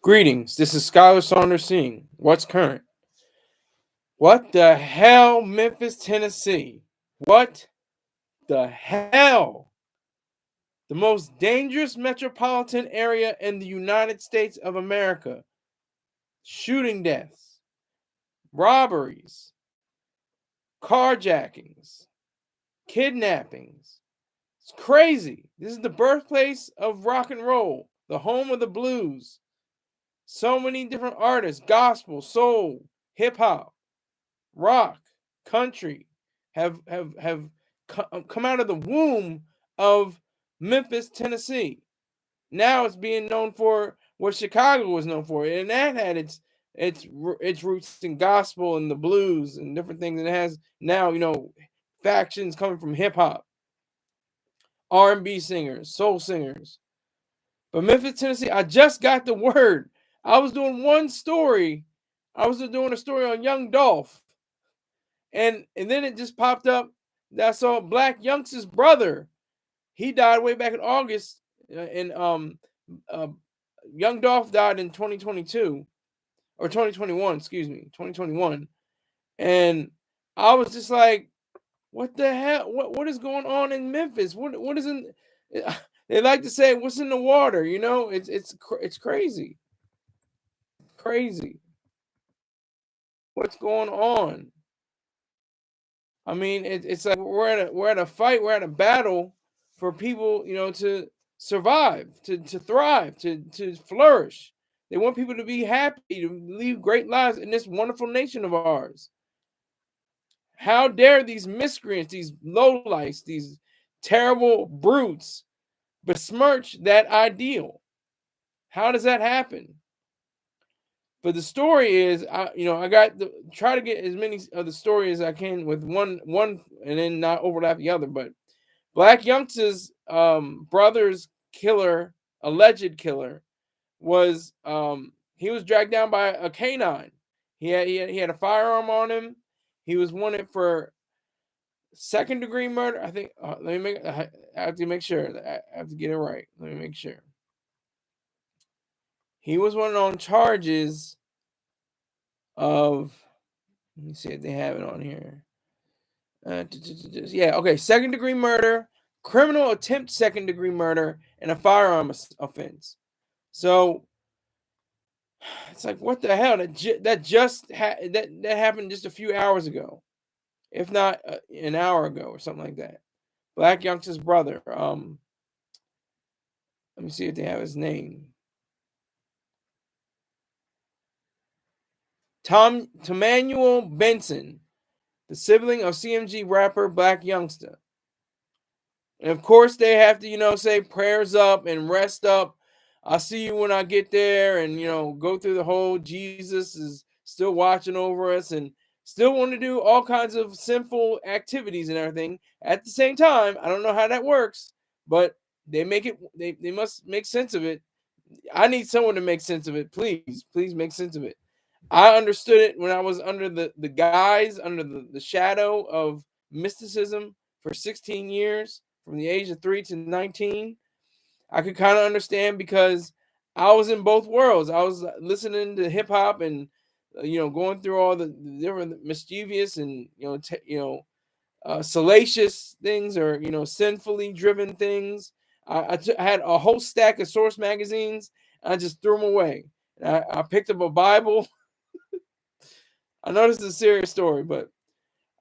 Greetings. This is Skylar Saunders Singh. What's current? What the hell, Memphis, Tennessee? What the hell? The most dangerous metropolitan area in the United States of America. Shooting deaths, robberies, carjackings, kidnappings. It's crazy. This is the birthplace of rock and roll, the home of the blues. So many different artists, gospel, soul, hip hop, rock, country have come out of the womb of Memphis, Tennessee. Now it's being known for what Chicago was known for, and that had its roots in gospel and the blues and different things. And it has now factions coming from hip hop, R&B singers, soul singers. But Memphis, Tennessee, I just got the word. I was doing one story. I was doing a story on Young Dolph. And then it just popped up that I saw Blac Youngsta's brother. He died way back in August. And Young Dolph died in 2022. Or 2021, excuse me. 2021. And I was just like, what the hell? What is going on in Memphis? What is in they like to say what's in the water, it's crazy. Crazy. What's going on? I mean, it's like we're at a fight, we're at a battle for people, to survive, to thrive, to flourish. They want people to be happy, to live great lives in this wonderful nation of ours. How dare these miscreants, these lowlifes, these terrible brutes besmirch that ideal? How does that happen? But the story is, I got to try to get as many of the story as I can with one, and then not overlap the other. But Blac Youngsta's brother's killer, alleged killer, was he was dragged down by a canine. He had a firearm on him. He was wanted for second-degree murder. I think. I have to make sure. I have to get it right. Let me make sure. He was wanted on charges of, let me see if they have it on here. Yeah, okay. Second-degree murder, criminal attempt second-degree murder, and a firearm offense. So it's like, what the hell? That happened just a few hours ago, if not an hour ago or something like that. Blac Youngsta's brother. Let me see if they have his name. Tomanuel Benson, the sibling of CMG rapper Blac Youngsta. And of course, they have to, say prayers up and rest up. I'll see you when I get there, and go through the whole Jesus is still watching over us, and still want to do all kinds of sinful activities and everything. At the same time, I don't know how that works, but they make it. They must make sense of it. I need someone to make sense of it. Please make sense of it. I understood it when I was under the guise, under the shadow of mysticism for 16 years, from the age of 3 to 19. I could kind of understand because I was in both worlds. I was listening to hip hop and going through all the different mischievous and salacious things, or sinfully driven things. I had a whole stack of Source magazines. And I just threw them away. I picked up a Bible. I know this is a serious story, but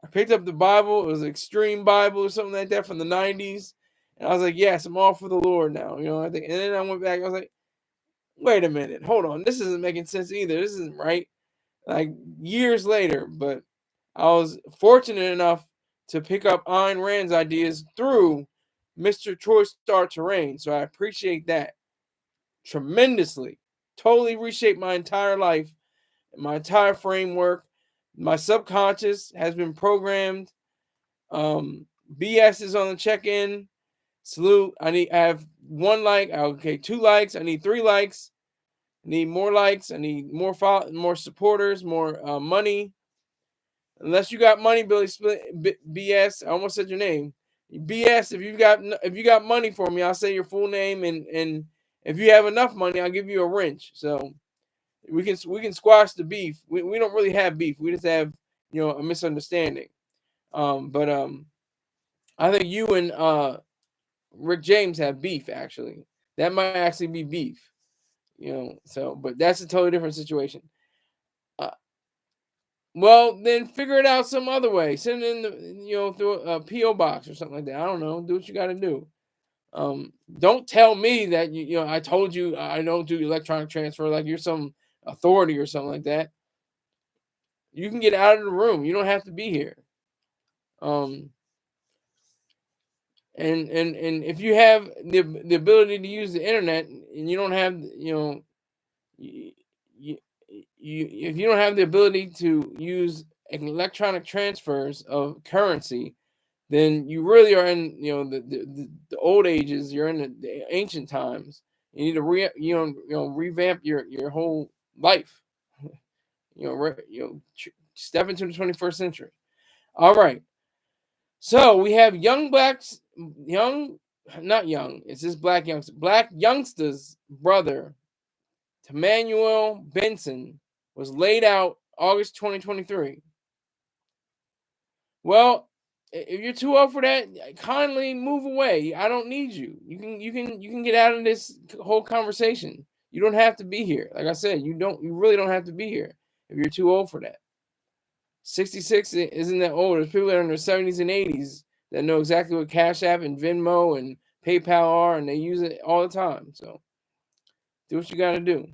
I picked up the Bible. It was an Extreme Bible or something like that from the 90s. And I was like, yes, I'm all for the Lord now. I think. And then I went back. I was like, wait a minute. Hold on. This isn't making sense either. This isn't right. Like years later. But I was fortunate enough to pick up Ayn Rand's ideas through Mr. Troy Star Terrain. So I appreciate that tremendously. Totally reshaped my entire life, my entire framework. My subconscious has been programmed. BS is on the check-in. Salute. I have 1 like. Okay, 2 likes. I need 3 likes. I need more likes. I need more supporters, more money. Unless you got money, Billy BS. I almost said your name. BS. If you got money for me, I'll say your full name, and if you have enough money, I'll give you a wrench. So we can squash the beef. We don't really have beef. We just have a misunderstanding. But I think you and Rick James have beef. Actually, that might actually be beef. So but that's a totally different situation. Uh, well, then figure it out some other way. Send it in through a PO box or something like that. I don't know. Do what you got to do. Don't tell me that I told you I don't do electronic transfer like you're some authority or something like that. You can get out of the room. You don't have to be here. And if you have the ability to use the internet and you don't have you, if you don't have the ability to use electronic transfers of currency, then you really are in the old ages. You're in the ancient times. You need to revamp your whole life. Step into the 21st century. All right. So we have not young. It's this Blac Youngsta. Blac Youngsta's brother, Tomanuel Benson, was laid out August 2023. Well, if you're too old for that, kindly move away. I don't need you. You can get out of this whole conversation. You don't have to be here. Like I said, you really don't have to be here if you're too old for that. 66 isn't that old. There's people that are in their 70s and 80s that know exactly what Cash App and Venmo and PayPal are, and they use it all the time. So do what you got to do.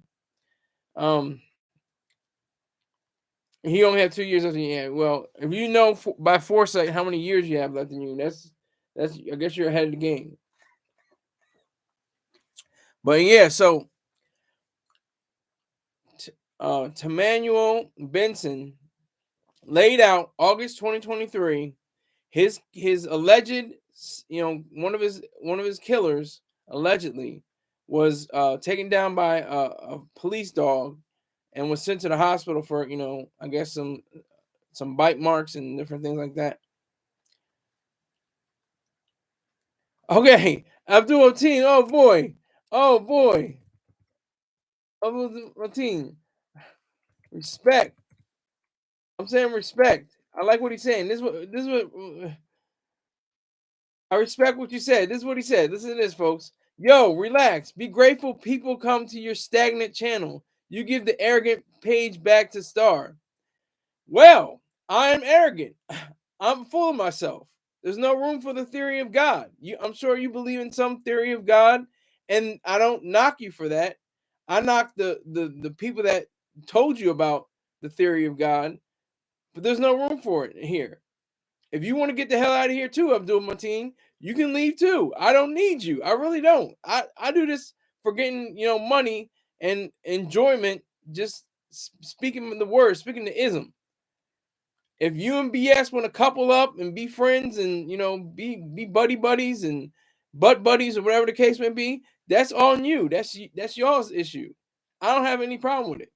He only had 2 years left in you. Yeah, well, if you know by foresight how many years you have left in you, that's I guess you're ahead of the game. But yeah, so Tomanuel Benson laid out August 2023. His alleged, one of his killers allegedly was taken down by a police dog and was sent to the hospital for I guess some bite marks and different things like that. Okay, Abdul Mateen. Oh boy, Abdul Mateen. Respect. I'm saying respect. I like what he's saying. This is what I respect what you said. This is what he said. Listen to this, folks. Yo, relax. Be grateful people come to your stagnant channel. You give the arrogant page back to Star. Well, I am arrogant. I'm full of myself. There's no room for the theory of God. I'm sure you believe in some theory of God, and I don't knock you for that. I knock the people that told you about the theory of God, but there's no room for it here. If you want to get the hell out of here too, Abdul Mateen, you can leave too. I don't need you. I really don't. I do this for getting money and enjoyment, just speaking the word, speaking the ism. If you and BS want to couple up and be friends and be buddy buddies and butt buddies or whatever the case may be, that's on you. That's y'all's issue. I don't have any problem with it.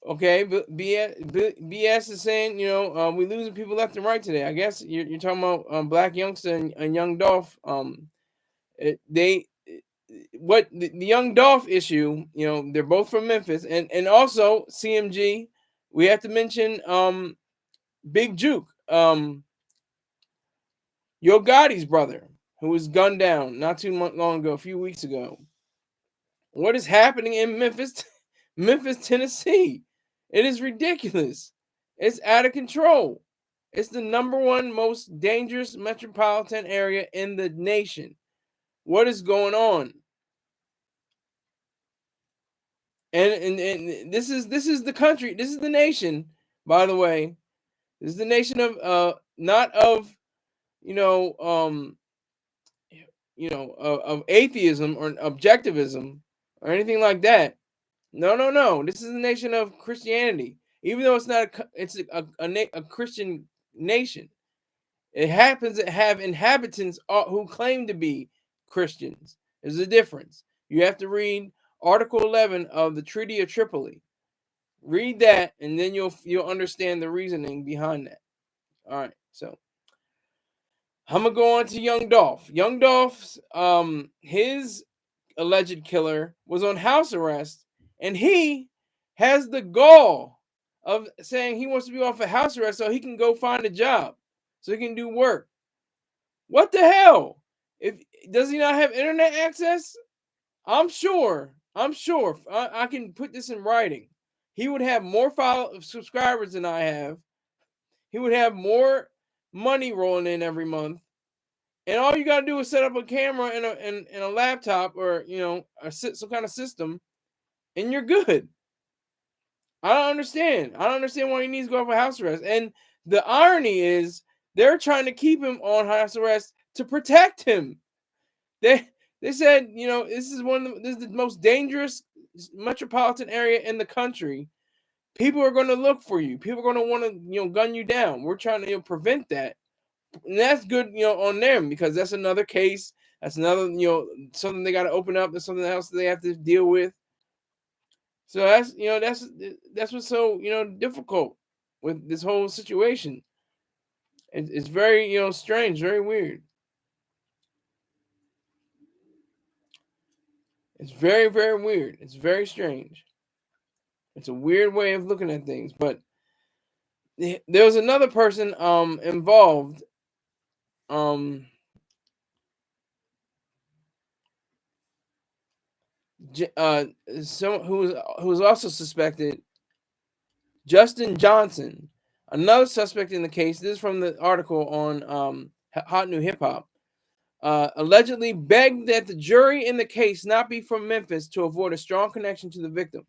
Okay, but BS is saying, we losing people left and right today. I guess you're talking about Blac Youngsta and Young Dolph. The Young Dolph issue, they're both from Memphis, and also CMG. We have to mention Big Juke, Yo Gotti's brother, who was gunned down not too long ago, a few weeks ago. What is happening in Memphis, Tennessee? It is ridiculous. It's out of control. It's the number one most dangerous metropolitan area in the nation. What is going on? And this is the country. This is the nation, by the way. This is the nation of not of of atheism or objectivism or anything like that. No. This is the nation of Christianity. Even though it's not a Christian nation, it happens to have inhabitants who claim to be Christians. There's a difference. You have to read Article 11 of the Treaty of Tripoli. Read that, and then you'll understand the reasoning behind that. All right, so I'm gonna go on to Young Dolph. Young Dolph's his alleged killer was on house arrest, and he has the gall of saying he wants to be off of house arrest so he can go find a job, so he can do work. What the hell? If does he not have internet access? I'm sure I can put this in writing. He would have more subscribers than I have. He would have more money rolling in every month. And all you gotta do is set up a camera and a laptop, or some kind of system, and you're good. I don't understand. I don't understand why he needs to go for house arrest. And the irony is, they're trying to keep him on house arrest to protect him. They said, this is this is the most dangerous metropolitan area in the country. People are going to look for you. People are going to want to gun you down. We're trying to prevent that. And that's good, on them, because that's another case. That's another, something they got to open up. There's something else they have to deal with. So that's what's so difficult with this whole situation. It's very strange, very weird. It's very, very weird. It's very strange. It's a weird way of looking at things. But there was another person involved. Someone who was also suspected, Justin Johnson, another suspect in the case. This is from the article on Hot New Hip Hop. Allegedly begged that the jury in the case not be from Memphis to avoid a strong connection to the victim.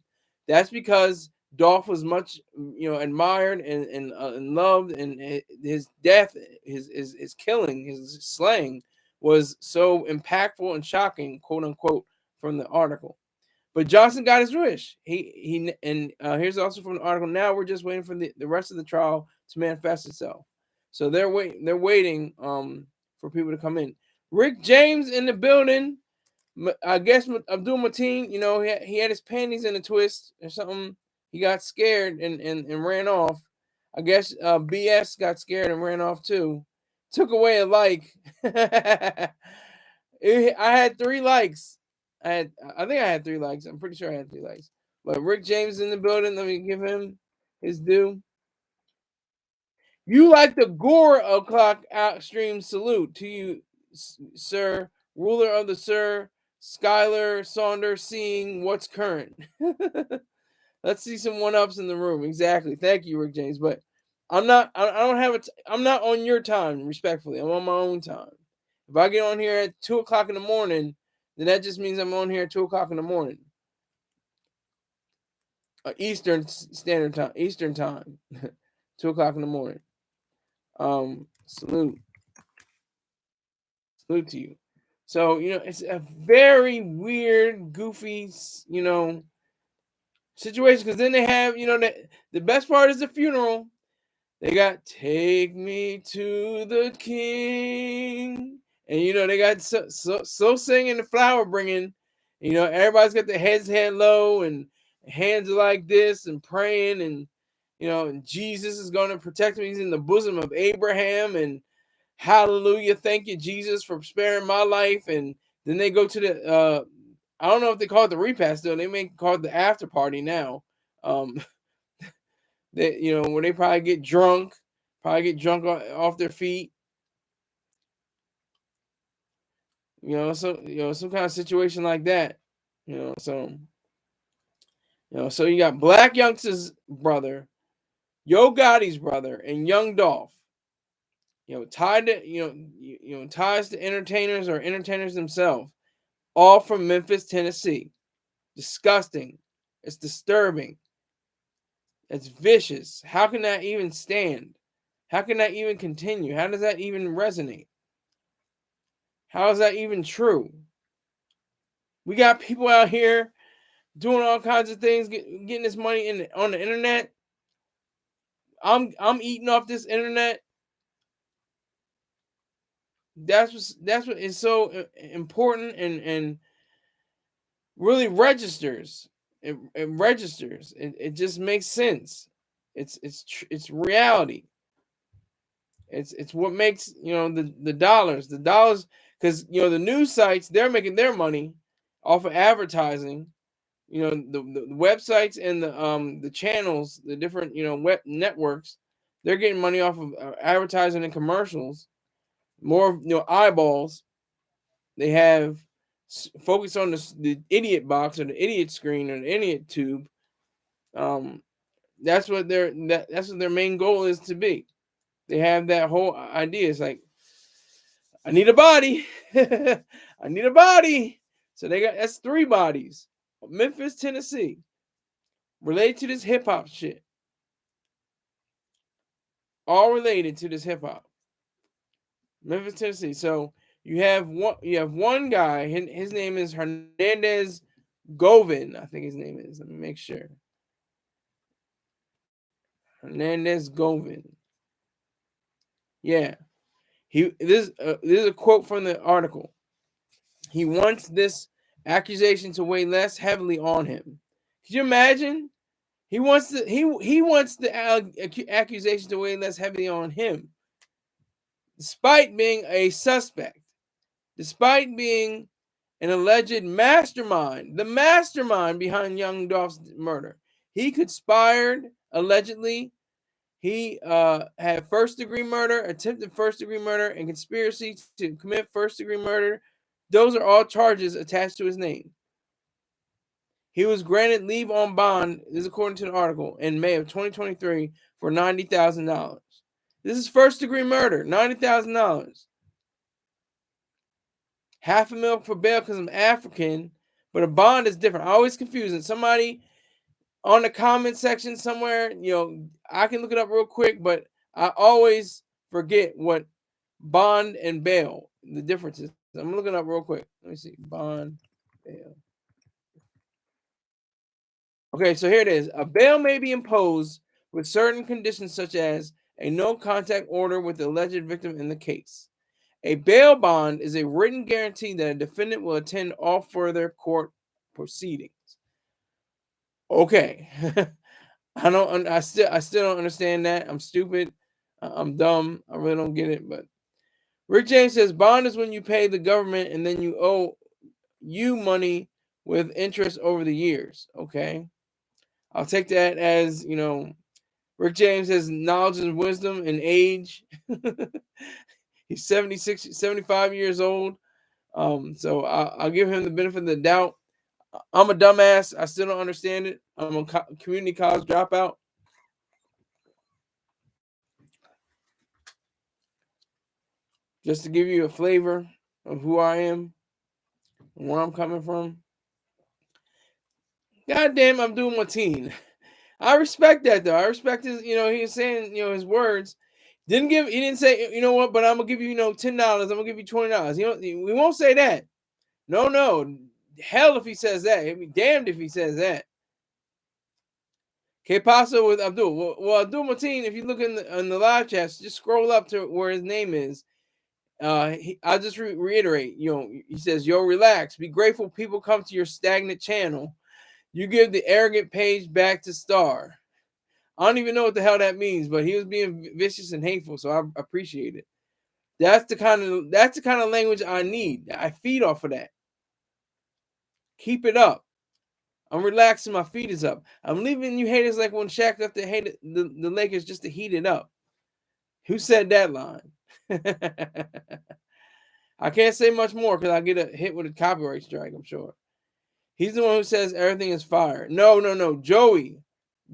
That's because Dolph was much, admired and loved, and his death, his killing, his slaying was so impactful and shocking, quote unquote, from the article. But Johnson got his wish. Here's also from the article. Now we're just waiting for the rest of the trial to manifest itself. So they're waiting for people to come in. Rick James in the building. I guess Abdul Mateen, he had his panties in a twist or something. He got scared and ran off. I guess BS got scared and ran off too. Took away a like. I had 3 likes. I think I had 3 likes. I'm pretty sure I had 3 likes. But Rick James in the building. Let me give him his due. You like the Gore o'clock outstream salute to you, sir, ruler of the Sir Skylar Saunders, seeing what's current. Let's see some 1-ups in the room. Exactly. Thank you, Rick James. But I'm not. I don't have it. I'm not on your time. Respectfully, I'm on my own time. If I get on here at 2:00 in the morning, then that just means I'm on here at 2:00 in the morning. Eastern Standard Time. Eastern Time. 2:00 in the morning. Salute to you. So, it's a very weird, goofy, situation. Because then they have, the best part is the funeral. They got "Take Me to the King," and they got so singing, the flower bringing. Everybody's got their heads held low and hands like this and praying, and and Jesus is going to protect him. He's in the bosom of Abraham, and hallelujah, thank you, Jesus, for sparing my life. And then they go to the I don't know if they call it the repast, though. They may call it the after party now. They, where they probably get drunk off their feet. Some kind of situation like that. So you got Blac Youngsta's brother, Yo Gotti's brother, and Young Dolph. Tied to ties to entertainers or entertainers themselves, all from Memphis, Tennessee. Disgusting. It's disturbing. It's vicious. How can that even stand? How can that even continue? How does that even resonate? How is that even true? We got people out here doing all kinds of things, getting this money on the internet. I'm eating off this internet. That's what is so important and really registers. It registers. It just makes sense. It's reality. It's what makes the dollars, because the news sites, they're making their money off of advertising. You know, the websites and the channels, the different web networks, they're getting money off of advertising and commercials. More eyeballs. They have focused on the idiot box or the idiot screen or the idiot tube. That's what that's what their main goal is to be. They have that whole idea. It's like, I need a body. I need a body. So that's 3 bodies. Memphis, Tennessee, related to this hip hop shit. All related to this hip hop. Memphis, Tennessee. So you have one guy. His name is Hernandez Govin. I think his name is. Let me make sure. Hernandez Govin. Yeah. This is a quote from the article. He wants this accusation to weigh less heavily on him. Could you imagine? He wants the accusation to weigh less heavily on him, despite being a suspect, despite being an alleged mastermind, the mastermind behind Young Dolph's murder. He conspired, allegedly. He had first-degree murder, attempted first-degree murder, and conspiracy to commit first-degree murder. Those are all charges attached to his name. He was granted leave on bond, this is according to the article, in May of 2023 for $90,000. This is first-degree murder, $90,000. $500,000 for bail because I'm African, but a bond is different. I always confuse it. Somebody on the comment section somewhere, I can look it up real quick, but I always forget what bond and bail, the difference is. I'm looking up real quick. Let me see. Bond, bail. Okay, so here it is. A bail may be imposed with certain conditions, such as a no contact order with the alleged victim in the case. A bail bond is a written guarantee that a defendant will attend all further court proceedings. Okay. I still don't understand that. I'm stupid. I'm dumb. I really don't get it. But Rick James says bond is when you pay the government and then you owe you money with interest over the years. Okay. I'll take that as, Rick James has knowledge and wisdom and age. He's 75 years old. So I'll give him the benefit of the doubt. I'm a dumbass. I still don't understand it. I'm a community college dropout. Just to give you a flavor of who I am and where I'm coming from. Goddamn, I'm doing my teen. I respect that though. I respect his, he was saying, his words. He didn't say, you know what, but I'm gonna give you, $10. I'm gonna give you $20. We won't say that. No. Hell if he says that. He'd be damned if he says that. Que Paso with Abdul. Well, Abdul Mateen, if you look in the live chat, just scroll up to where his name is. I'll just reiterate. He says, "Yo, relax. Be grateful people come to your stagnant channel. You give the arrogant page back to Star." I don't even know what the hell that means, but he was being vicious and hateful, so I appreciate it. That's the kind of language I need. I feed off of that. Keep it up. I'm relaxing. My feet is up. I'm leaving you haters like when Shaq left the Lakers just to heat it up. Who said that line? I can't say much more because I get a hit with a copyright strike, I'm sure. He's the one who says everything is fire. No. Joey.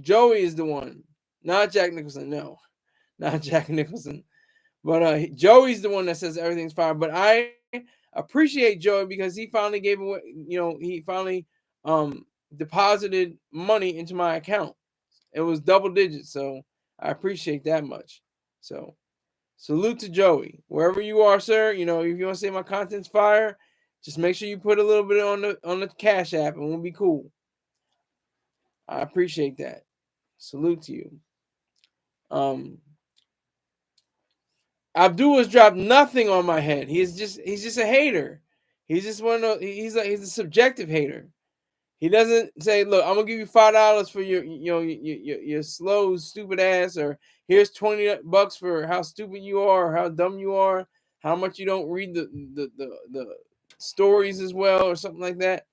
Joey is the one. Not Jack Nicholson. No. Not Jack Nicholson. But Joey's the one that says everything's fire. But I appreciate Joey because he finally gave away, he finally deposited money into my account. It was double digits, so I appreciate that much. So salute to Joey. Wherever you are, sir, if you want to say my content's fire, just make sure you put a little bit on the Cash App and we'll be cool. I appreciate that. Salute to you. Abdul has dropped nothing on my head. He's just a hater. He's just he's a subjective hater. He doesn't say, "Look, I'm gonna give you $5 for your slow, stupid ass," or "Here's $20 for how stupid you are, or how dumb you are, how much you don't read the stories as well," or something like that.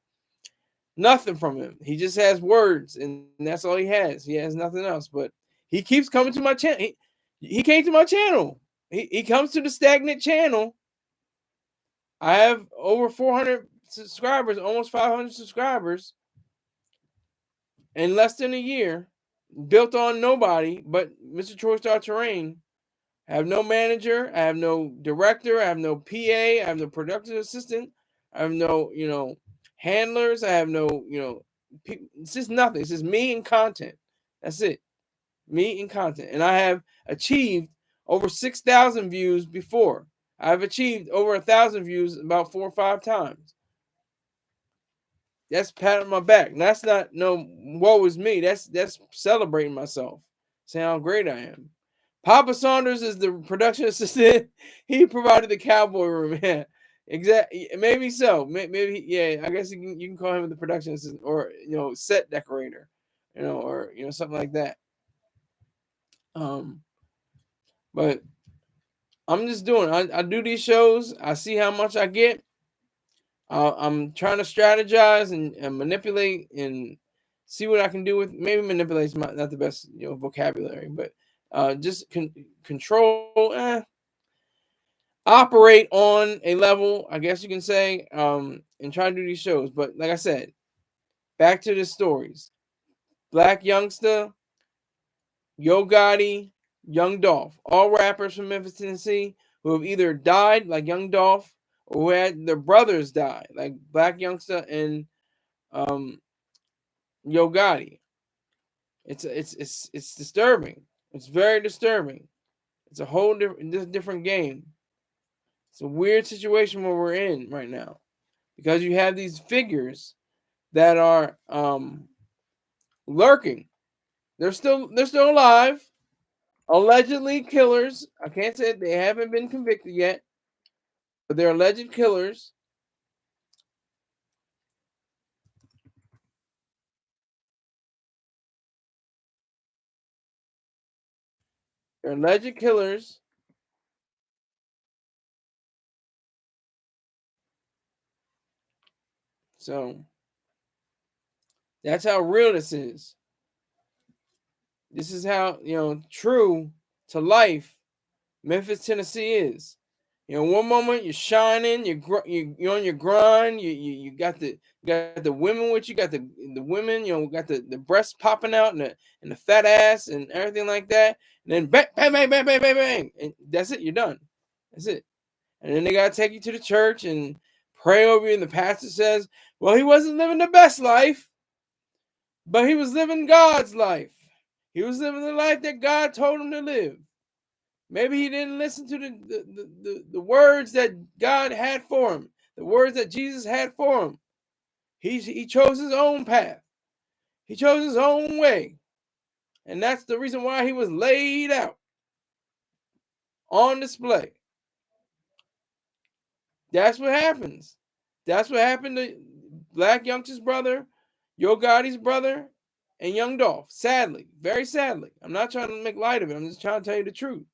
Nothing from him. He just has words, and that's all he has. He has nothing else. But he keeps coming to my channel. He came to my channel. He comes to the stagnant channel. I have over 400 subscribers, almost 500 subscribers in less than a year, built on nobody but Mr. Troy Star Terrain. I have no manager. I have no director. I have no PA. I have no production assistant. I have no, handlers. I have no, people. It's just nothing. It's just me and content. That's it. Me and content. And I have achieved over 6,000 views before. I've achieved over 1,000 views about 4 or 5 times. That's pat on my back. That's not no woe is me. That's celebrating myself, saying how great I am. Papa Saunders is the production assistant. He provided the cowboy room. Yeah, exactly. Maybe so. Maybe yeah. I guess you can call him the production assistant, or set decorator, or something like that. But I'm just doing. I do these shows. I see how much I get. I'm trying to strategize and manipulate and see what I can do with. Maybe manipulate is not the best vocabulary, but just control, operate on a level, I guess you can say, and try to do these shows. But like I said, back to the stories. Blac Youngsta, Yo Gotti, Young Dolph, all rappers from Memphis, Tennessee, who have either died like Young Dolph or who had their brothers die, like Blac Youngsta and Yo Gotti. It's disturbing. It's very disturbing. It's a whole different game. It's a weird situation where we're in right now, because you have these figures that are lurking. They're still alive. Allegedly killers. I can't say they haven't been convicted yet, but they're alleged killers. They're alleged killers. So that's how real this is. This is how true to life Memphis, Tennessee is. One moment you're shining, you're on your grind. You got the women with you, got the women, got the breasts popping out and the fat ass and everything like that. And then bang, bang, bang, bang, bang, bang, bang, and that's it. You're done. That's it. And then they gotta take you to the church and pray over you. And the pastor says, "Well, he wasn't living the best life, but he was living God's life. He was living the life that God told him to live." Maybe he didn't listen to the words that God had for him, the words that Jesus had for him. He chose his own path. He chose his own way. And that's the reason why he was laid out on display. That's what happens. That's what happened to Blac Youngsta's brother, Yo Gotti's brother, and Young Dolph. Sadly, very sadly. I'm not trying to make light of it. I'm just trying to tell you the truth.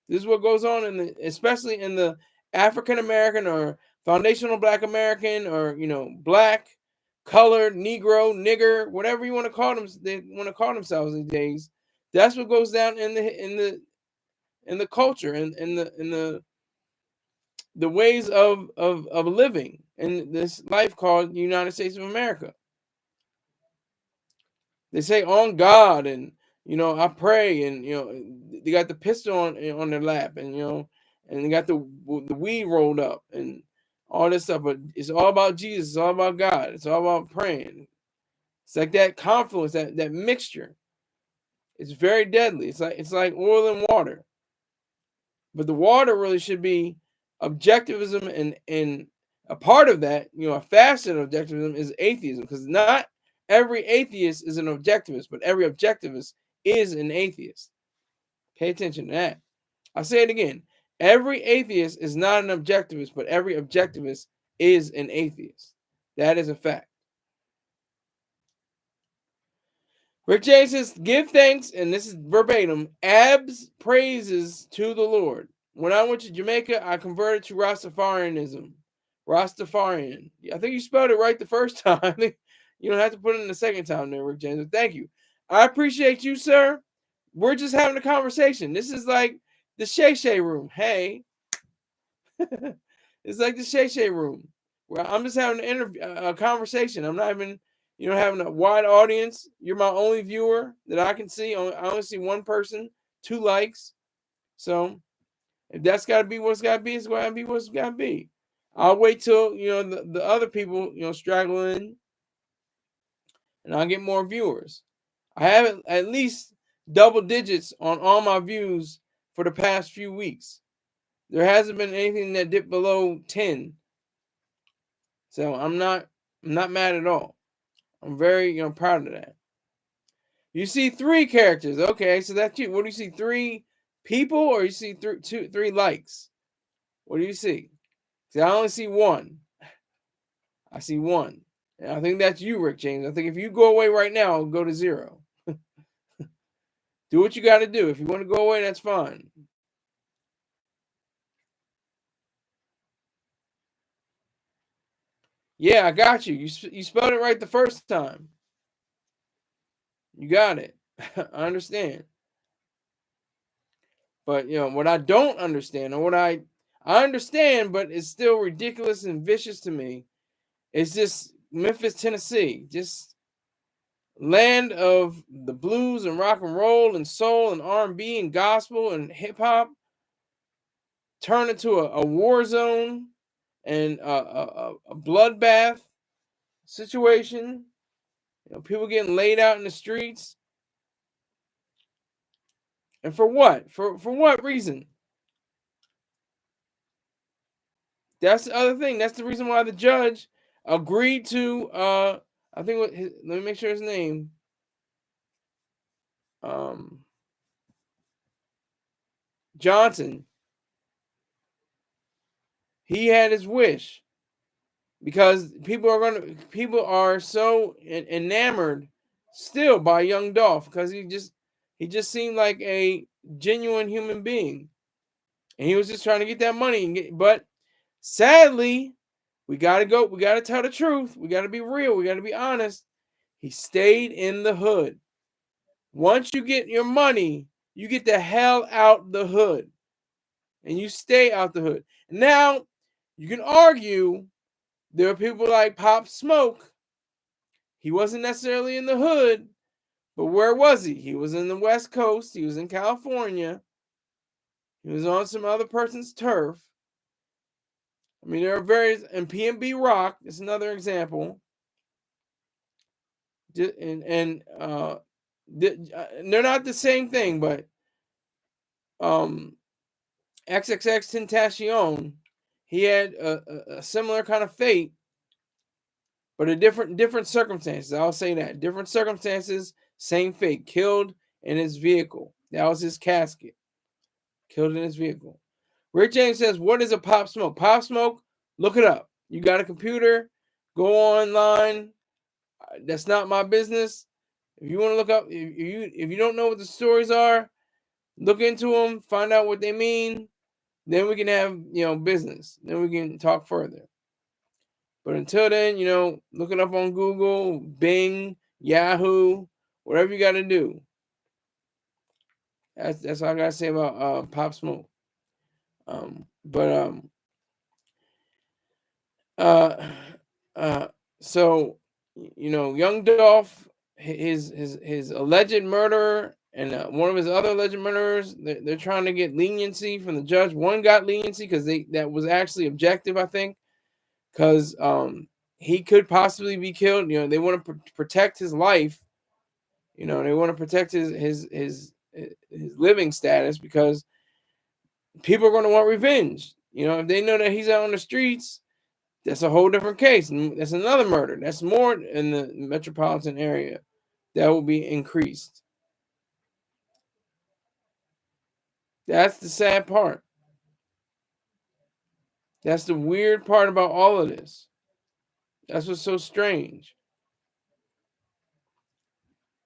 This is what goes on especially in the African American or foundational Black American or Black, colored, Negro, nigger, whatever you want to call them. They want to call themselves these days. That's what goes down in the culture and in the ways of living in this life called the United States of America. They say on God and I pray, and they got the pistol on their lap, and and they got the weed rolled up and all this stuff. But it's all about Jesus. It's all about God. It's all about praying. It's like that confluence, that mixture. It's very deadly. It's like oil and water. But the water really should be objectivism, and a part of that, a facet of objectivism is atheism, because not every atheist is an objectivist, but every objectivist is an atheist. Pay attention to that. I'll say it again. Every atheist is not an objectivist, but every objectivist is an atheist. That is a fact. Rick James says, give thanks, and this is verbatim, abs praises to the Lord. When I went to Jamaica, I converted to Rastafarianism. Rastafarian. I think you spelled it right the first time. You don't have to put it in the second time there, Rick James. But thank you. I appreciate you, sir. We're just having a conversation. This is like the Shay Shay room. Hey. It's like the Shay Shay room where I'm just having an interview, a conversation. I'm not even, having a wide audience. You're my only viewer that I can see. I only see one person, 2 likes. So if that's got to be what's got to be, it's got to be what's got to be. I'll wait till the other people straggle in, and I'll get more viewers. I have at least double digits on all my views for the past few weeks. There hasn't been anything that dipped below 10. So I'm not mad at all. I'm very proud of that. You see 3 characters. Okay, so that's you. What do you see? 3 people, or you see 3 likes? What do you see? See, I only see 1. I see 1. And I think that's you, Rick James. I think if you go away right now, I'll go to 0. Do what you got to do. If you want to go away, that's fine. Yeah, I got you. You spelled it right the first time. You got it. I understand. But what I don't understand, or what I understand, but it's still ridiculous and vicious to me, is just Memphis, Tennessee, just land of the blues and rock and roll and soul and R&B and gospel and hip hop, turn into a war zone and a bloodbath situation. People getting laid out in the streets. And for what? For what reason? That's the other thing. That's the reason why the judge agreed to I think let me make sure his name. Johnson. He had his wish. Because people are so enamored still by Young Dolph, because he just seemed like a genuine human being, and he was just trying to get that money. But sadly, we gotta tell the truth. We gotta be real. We gotta be honest. He stayed in the hood. Once you get your money, you get the hell out the hood, and you stay out the hood. Now you can argue. There are people like Pop Smoke. He wasn't necessarily in the hood, but where was he? He was in the West Coast. He was in California. He was on some other person's turf. I mean, there are various, and PNB Rock is another example. And they're not the same thing, but XXX Tentacion, he had a similar kind of fate, but a different circumstances. I'll say that. Different circumstances, same fate. Killed in his vehicle. That was his casket. Killed in his vehicle. Rick James says, what is a Pop Smoke? Pop Smoke, look it up. You got a computer, go online. That's not my business. If you want to look up, if you don't know what the stories are, look into them, find out what they mean. Then we can have, business. Then we can talk further. But until then, look it up on Google, Bing, Yahoo, whatever you got to do. That's all I got to say about Pop Smoke. So Young Dolph, his alleged murderer, and one of his other alleged murderers, they're trying to get leniency from the judge. One got leniency because that was actually objective, I think, because he could possibly be killed. They want to protect his life. They want to protect his living status, because people are going to want revenge. If they know that he's out on the streets, that's a whole different case. That's another murder. That's more in the metropolitan area. That will be increased. That's the sad part. That's the weird part about all of this. That's what's so strange.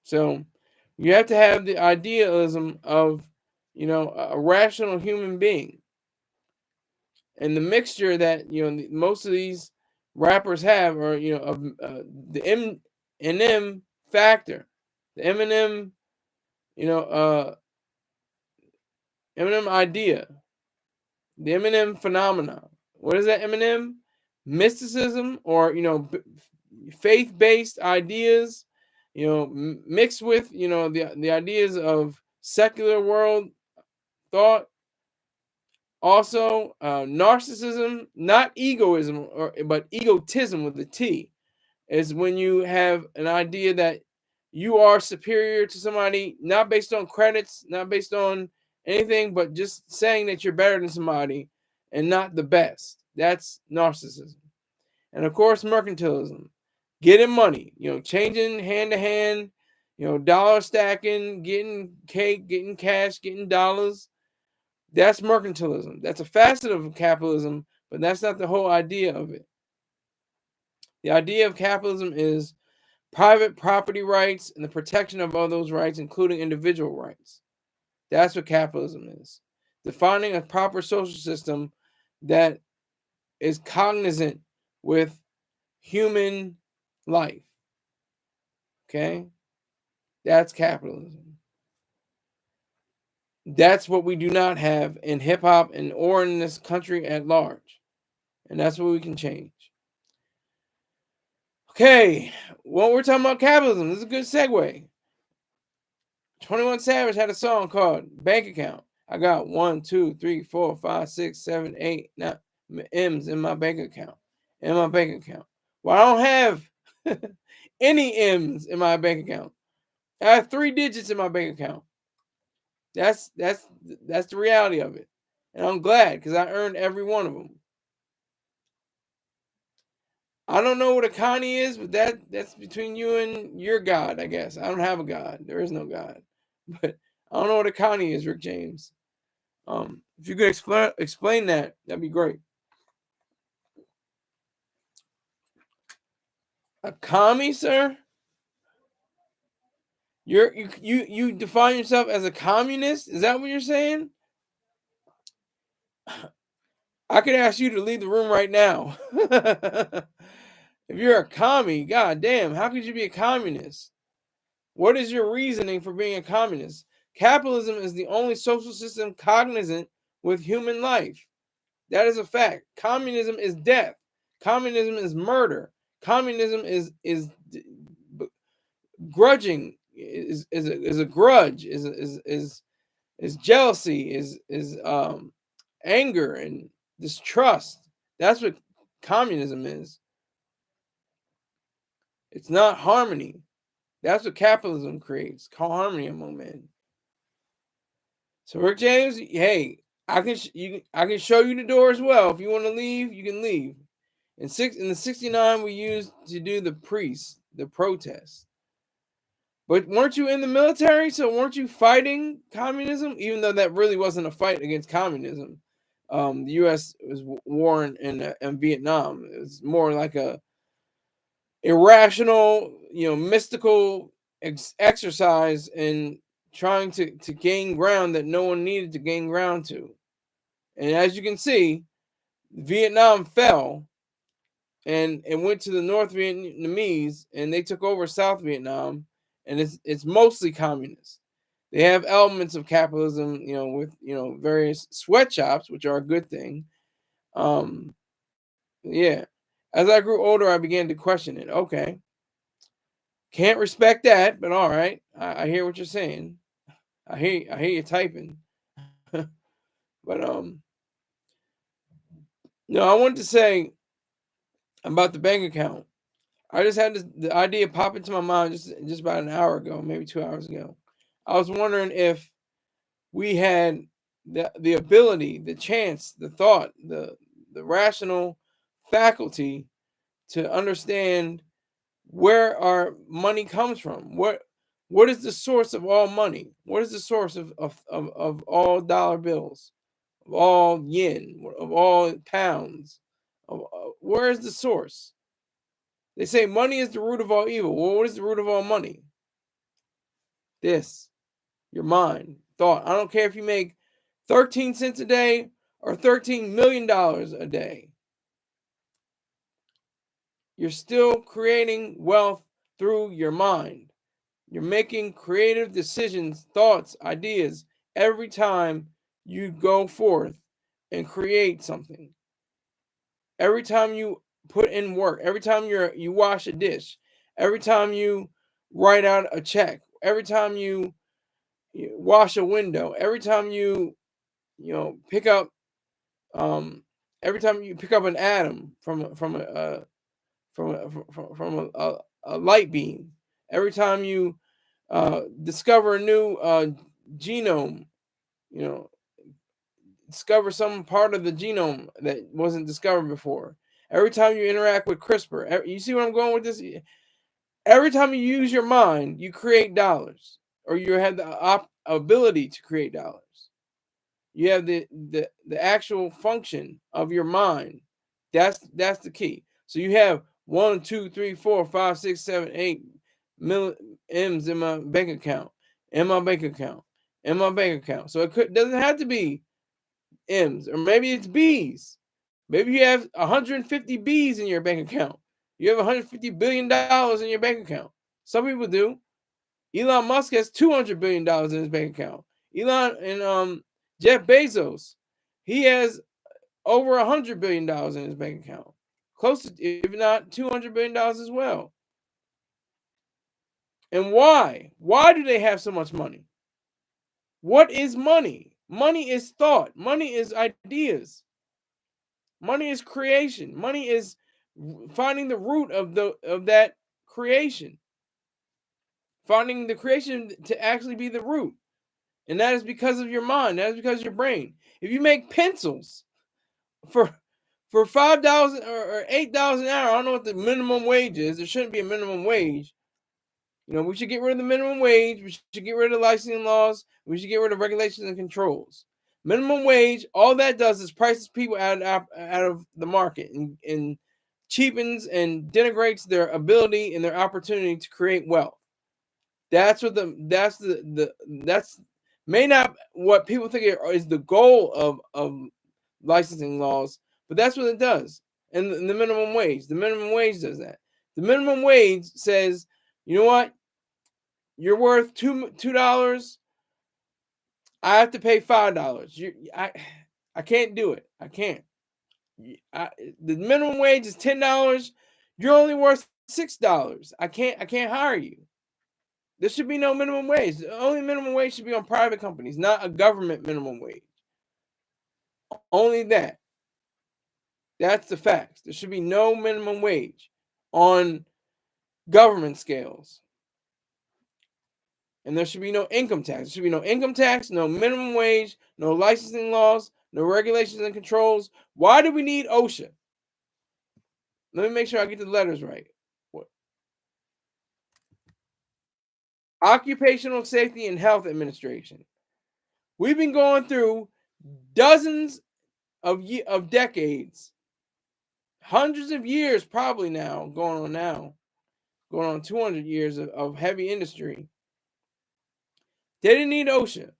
So you have to have the idealism of, a rational human being. And the mixture that, most of these rappers have, or, the M factor, the M&M, M&M idea, the M&M phenomenon. What is that M&M? Mysticism, or faith-based ideas, mixed with the ideas of secular world thought. Also, narcissism, not egoism, but egotism with a T, is when you have an idea that you are superior to somebody, not based on credits, not based on anything, but just saying that you're better than somebody and not the best. That's narcissism. And of course, mercantilism, getting money, changing hand to hand, dollar stacking, getting cake, getting cash, getting dollars. That's mercantilism. That's a facet of capitalism, but that's not the whole idea of it. The idea of capitalism is private property rights and the protection of all those rights, including individual rights. That's what capitalism is. Defining a proper social system that is cognizant with human life. Okay? That's capitalism. That's what we do not have in hip hop or in this country at large. And that's what we can change. Okay, well, we're talking about capitalism. This is a good segue. 21 Savage had a song called Bank Account. I got 1, 2, 3, 4, 5, 6, 7, 8 M's in my bank account. Well, I don't have any M's in my bank account. I have 3 digits in my bank account. That's the reality of it. And I'm glad, because I earned every one of them. I don't know what a Connie is, but that's between you and your God, I guess. I don't have a God. There is no God. But I don't know what a Connie is, Rick James. If you could explain that, that'd be great. A commie, sir? You define yourself as a communist? Is that what you're saying? I could ask you to leave the room right now. If you're a commie, god damn, how could you be a communist? What is your reasoning for being a communist? Capitalism is the only social system cognizant with human life. That is a fact. Communism is death. Communism is murder. Communism is grudging. Is a grudge. Is jealousy. Is anger and distrust. That's what communism is. It's not harmony. That's what capitalism creates. Call harmony among men. So Rick James, hey, I can show you the door as well. If you want to leave, you can leave. In the 69, we used to do the protest. But weren't you in the military? So weren't you fighting communism? Even though that really wasn't a fight against communism. The U.S. was warring in Vietnam. It was more like a irrational, mystical exercise in trying to gain ground that no one needed to gain ground to. And as you can see, Vietnam fell and it went to the North Vietnamese, and they took over South Vietnam, and it's mostly communist. They have elements of capitalism, with various sweatshops, which are a good thing. Yeah. As I grew older, I began to question it. Okay. Can't respect that, but all right. I hear what you're saying. I hear you typing. But no, I wanted to say about the bank account. I just had the idea pop into my mind just about an hour ago, maybe 2 hours ago. I was wondering if we had the ability, the chance, the thought, the rational faculty to understand where our money comes from. What is the source of all money? What is the source of all dollar bills, of all yen, of all pounds? Where is the source? They say money is the root of all evil. Well, what is the root of all money? This, your mind, thought. I don't care if you make 13 cents a day or $13 million a day. You're still creating wealth through your mind. You're making creative decisions, thoughts, ideas every time you go forth and create something. Every time you put in work, every time you wash a dish, every time you write out a check, every time you wash a window, every time you pick up every time you pick up an atom from a light beam, every time you discover a new genome, discover some part of the genome that wasn't discovered before. Every time you interact with CRISPR, you see where I'm going with this? Every time you use your mind, you create dollars, or you have the ability to create dollars. You have the actual function of your mind. That's the key. So you have 1, 2, 3, 4, 5, 6, 7, 8 M's in my bank account, in my bank account, in my bank account. So doesn't have to be M's, or maybe it's B's. Maybe you have 150 B's in your bank account. You have $150 billion in your bank account. Some people do. Elon Musk has $200 billion in his bank account. Elon and Jeff Bezos, he has over $100 billion in his bank account. Close to, if not $200 billion as well. And why? Why do they have so much money? What is money? Money is thought. Money is ideas. Money is creation. Money is finding the root of that creation. Finding the creation to actually be the root. And that is because of your mind. That is because of your brain. If you make pencils for $5 or $8 an hour, I don't know what the minimum wage is. There shouldn't be a minimum wage. We should get rid of the minimum wage. We should get rid of licensing laws. We should get rid of regulations and controls. Minimum wage, all that does is prices people out of the market and cheapens and denigrates their ability and their opportunity to create wealth. That's may not what people think is the goal of licensing laws, but that's what it does. And the minimum wage does that. The minimum wage says, you know what? You're worth $2. I have to pay $5. I can't do it. I can't. The minimum wage is $10. You're only worth $6. I can't hire you. There should be no minimum wage. The only minimum wage should be on private companies, not a government minimum wage. Only that. That's the facts. There should be no minimum wage on government scales. And there should be no income tax. There should be no income tax, no minimum wage, no licensing laws, no regulations and controls. Why do we need OSHA? Let me make sure I get the letters right. What? Occupational Safety and Health Administration. We've been going through dozens of decades, hundreds of years probably now, going on 200 years of heavy industry. They didn't need OSHA.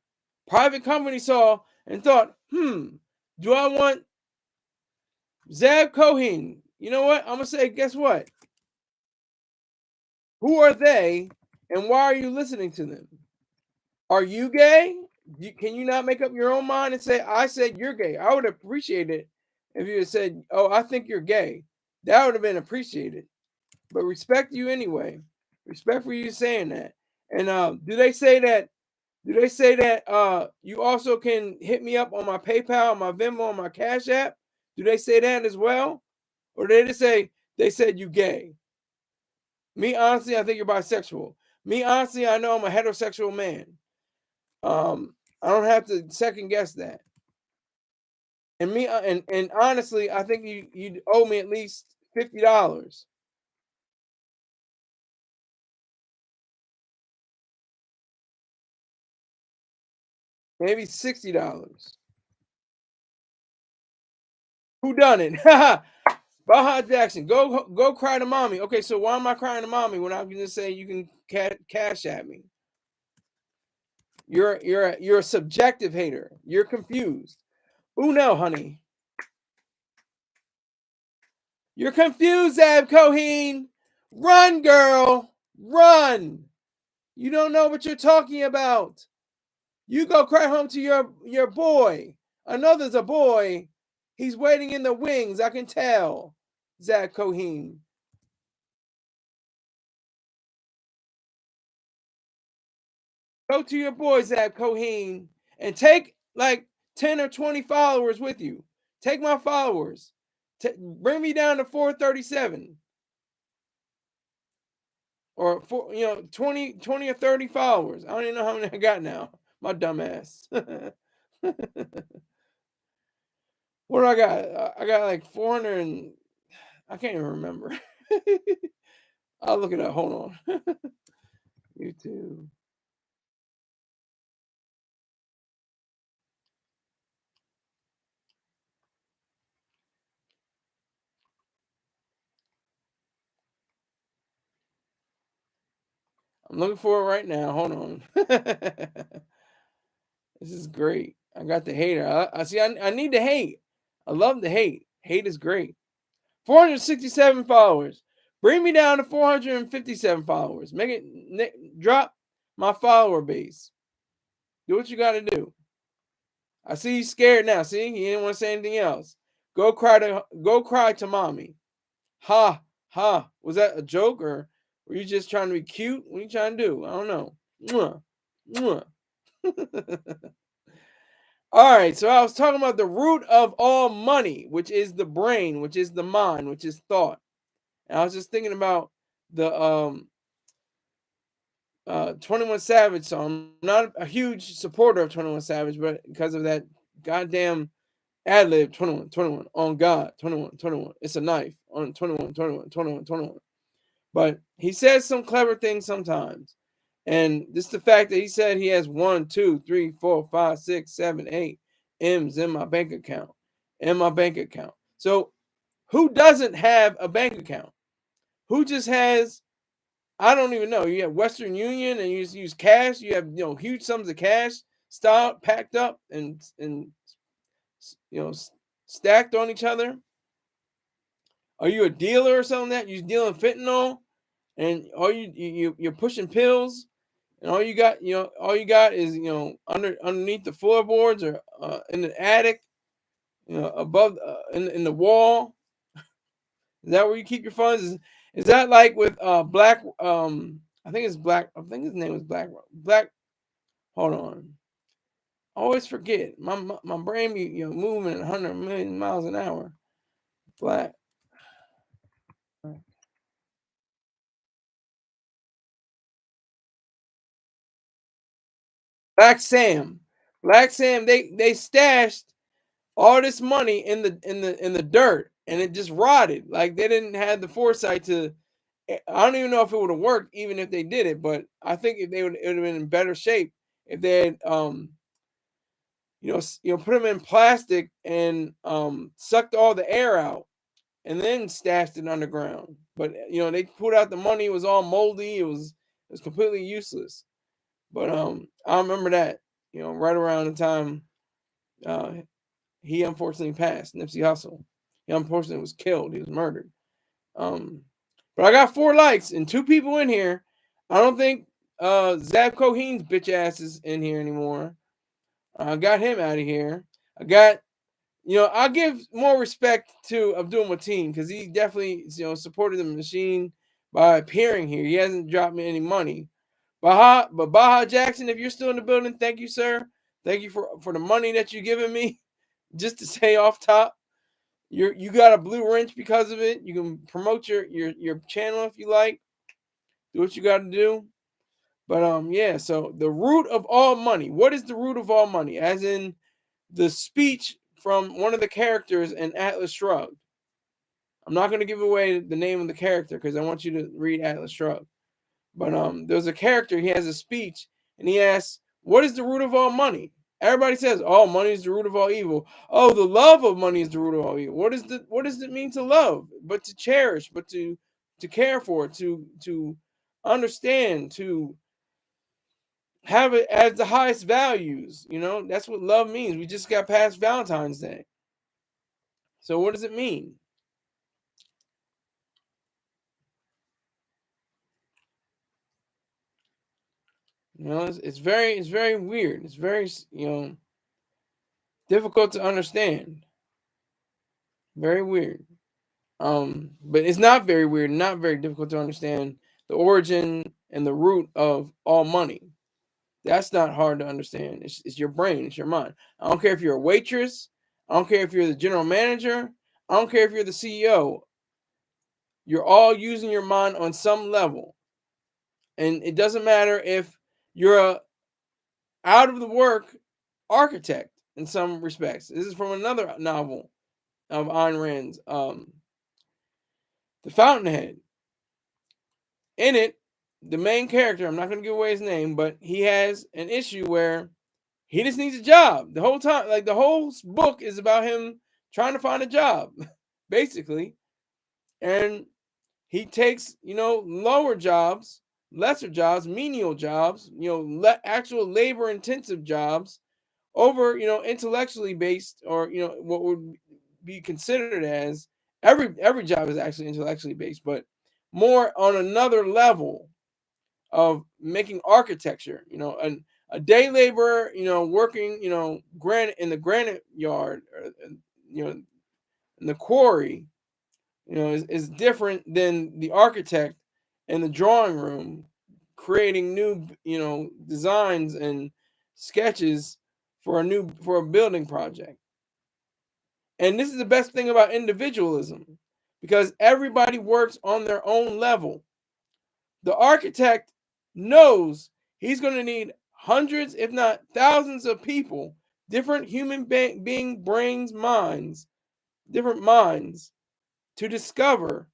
Private companies saw and thought, do I want Zab Cohen? You know what? I'm going to say, guess what? Who are they and why are you listening to them? Are you gay? Can you not make up your own mind and say, I said you're gay? I would appreciate it if you had said, oh, I think you're gay. That would have been appreciated. But respect you anyway. Respect for you saying that. And do they say that you also can hit me up on my PayPal, my Venmo, on my Cash App? Do they say that as well? Or did they just say they said you gay? Me, honestly, I think you're bisexual. Me, honestly, I know I'm a heterosexual man. I don't have to second guess that. And me, and honestly, I think you owe me at least $50. Maybe $60. Who done it? Baja Jackson, go cry to mommy. Okay, so why am I crying to mommy when I can just say you can cash at me? You're a subjective hater. You're confused. Ooh, no, honey. You're confused, Zab Cohen. Run, girl. Run. You don't know what you're talking about. You go cry home to your boy. I know there's a boy. He's waiting in the wings. I can tell. Zach Cohen. Go to your boy, Zach Cohen, and take like 10 or 20 followers with you. Take my followers. Bring me down to 437 or 20 or 30 followers. I don't even know how many I got now. My dumb ass. What do I got? I got like 400 and I can't even remember. I'll look it up. Hold on. YouTube. I'm looking for it right now. Hold on. This is great. I got the hater. I see. I need the hate. I love the hate. Hate is great. 467 followers. Bring me down to 457 followers. Make it drop my follower base. Do what you got to do. I see you scared now. See, he didn't want to say anything else. Go cry to mommy. Ha ha. Was that a joke or were you just trying to be cute? What are you trying to do? I don't know. Mwah. Mwah. All right, so I was talking about the root of all money, which is the brain, which is the mind, which is thought. And I was just thinking about the 21 Savage song. I'm not a huge supporter of 21 Savage, but because of that goddamn ad lib 21, 21, on God, 21, 21. It's a knife on 21, 21, 21, 21. But he says some clever things sometimes. And this is the fact that he said he has 1, 2, 3, 4, 5, 6, 7, 8 M's in my bank account. In my bank account. So who doesn't have a bank account? Who just has, I don't even know. You have Western Union and you just use cash. You have huge sums of cash stocked, packed up and stacked on each other. Are you a dealer or something that you're dealing fentanyl and you're pushing pills and all you got is underneath the floorboards or in the attic, above in the wall. Is that where you keep your funds? Is that like with Black? I think it's Black. I think his name is Black. Black. Hold on. I always forget. My brain be moving at 100 million miles an hour. Black. Black Sam. Black Sam. They stashed all this money in the dirt and it just rotted. Like they didn't have the foresight to. I don't even know if it would have worked even if they did it, but I think if it would have been in better shape if they had put them in plastic and sucked all the air out and then stashed it underground. But they pulled out the money, it was all moldy, it was completely useless. But I remember that, right around the time uh he unfortunately passed, Nipsey Hussle. He unfortunately was killed, he was murdered. Um but I got 4 likes and 2 people in here. I don't think Zab Cohen's bitch ass is in here anymore. I got him out of here. I got, I give more respect to Abdul Mateen because he definitely, supported the machine by appearing here. He hasn't dropped me any money. But Baha Jackson, if you're still in the building, thank you, sir. Thank you for the money that you're giving me. Just to say off top, you got a blue wrench because of it. You can promote your channel if you like. Do what you got to do. But yeah. So the root of all money. What is the root of all money? As in the speech from one of the characters in Atlas Shrugged. I'm not going to give away the name of the character because I want you to read Atlas Shrugged. But there's a character, he has a speech, and he asks, what is the root of all money? Everybody says, oh, money is the root of all evil. Oh, the love of money is the root of all evil. What does it mean to love? But to cherish, but to care for, to understand, to have it as the highest values. That's what love means. We just got past Valentine's Day. So what does it mean? It's very weird. It's very difficult to understand. Very weird. But it's not very weird, not very difficult to understand the origin and the root of all money. That's not hard to understand. It's your brain, it's your mind. I don't care if you're a waitress, I don't care if you're the general manager, I don't care if you're the CEO. You're all using your mind on some level. And it doesn't matter if you're a out of the work architect in some respects. This is from another novel of Ayn Rand's, The Fountainhead. In it, the main character, I'm not going to give away his name, but he has an issue where he just needs a job the whole time. Like the whole book is about him trying to find a job, basically. And he takes, lower jobs, lesser jobs, menial jobs, actual labor intensive jobs over, intellectually based, or, what would be considered as every job is actually intellectually based, but more on another level of making architecture. A day laborer, working, granite in the granite yard, or, in the quarry, is different than the architect in the drawing room creating new, designs and sketches for a building project. And this is the best thing about individualism, because everybody works on their own level. The architect knows he's going to need hundreds, if not thousands of people, different human being brains, minds, different minds, to discover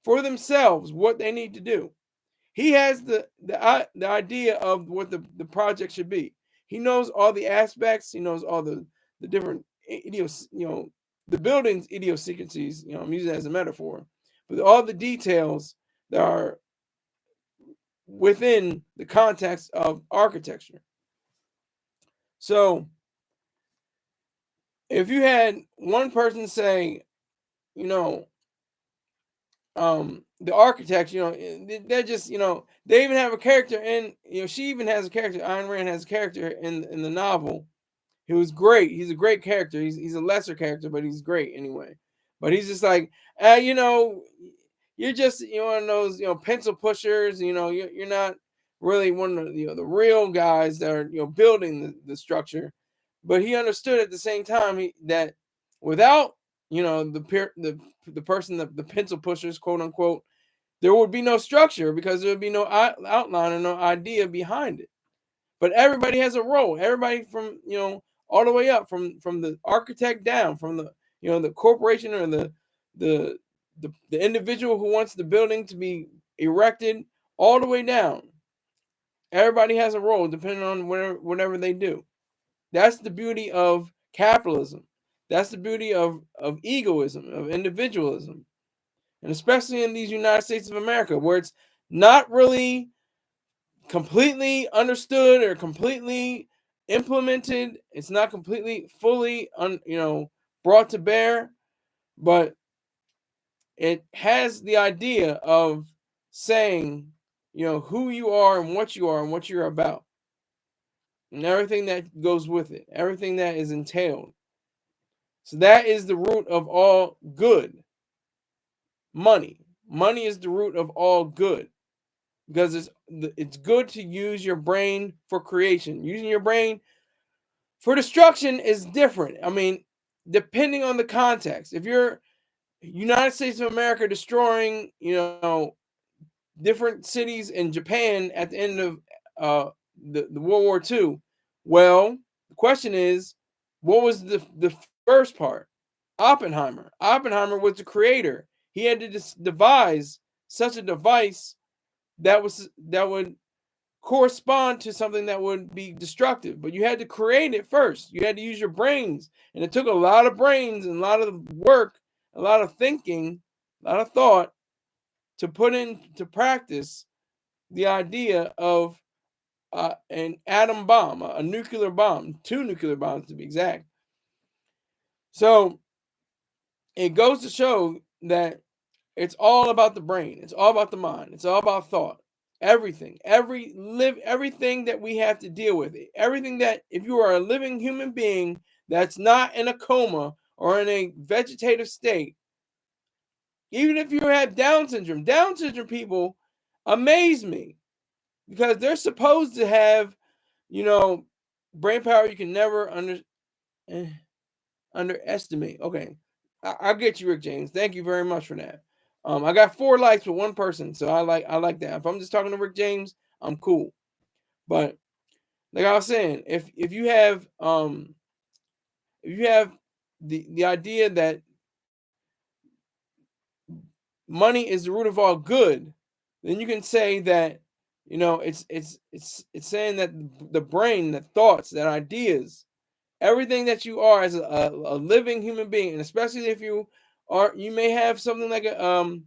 for themselves what they need to do. He has the idea of what the project should be. He knows all the aspects. He knows all the different the building's idiosyncrasies. I'm using it as a metaphor, but all the details that are within the context of architecture. So if you had one person say, you know, the architects, they're just, they even have a character in, she even has a character. Ayn Rand has a character in the novel. He was great. He's a great character. He's a lesser character, but he's great anyway. But he's just like, you're just, one of those, pencil pushers. You're not really one of the real guys that are, building the structure. But he understood at the same time that without, the person, the pencil pushers, quote unquote, there would be no structure, because there would be no outline or no idea behind it. But everybody has a role. Everybody from, all the way up, from the architect down, from the, the corporation, or the the individual who wants the building to be erected, all the way down. Everybody has a role depending on whatever they do. That's the beauty of capitalism. That's the beauty of egoism, of individualism. And especially in these United States of America, where it's not really completely understood or completely implemented. It's not completely fully brought to bear, but it has the idea of saying, who you are and what you're about, and everything that goes with it, everything that is entailed. So that is the root of all good. Money is the root of all good, because it's good to use your brain for creation. Using your brain for destruction is different. I mean, depending on the context. If you're United States of America destroying, different cities in Japan at the end of the World War II, well, the question is, what was the first part? Oppenheimer. Oppenheimer was the creator. He had to devise such a device that would correspond to something that would be destructive, but you had to create it first. You had to use your brains, and it took a lot of brains and a lot of work, a lot of thinking, a lot of thought to put into practice the idea of an atom bomb, a nuclear bomb, 2 nuclear bombs to be exact. So it goes to show that it's all about the brain, it's all about the mind, it's all about thought. everything, everything that we have to deal with, everything that if you are a living human being that's not in a coma or in a vegetative state, even if you have Down syndrome people amaze me because they're supposed to have, brain power you can never underestimate. Okay, I'll get you, Rick James. Thank you very much for that. I got 4 likes for one person, so I like that. If I'm just talking to Rick James, I'm cool. But like I was saying, if you have the idea that money is the root of all good, then you can say that it's saying that the brain, the thoughts, that ideas, everything that you are as a living human being, and especially if you may have something like I'm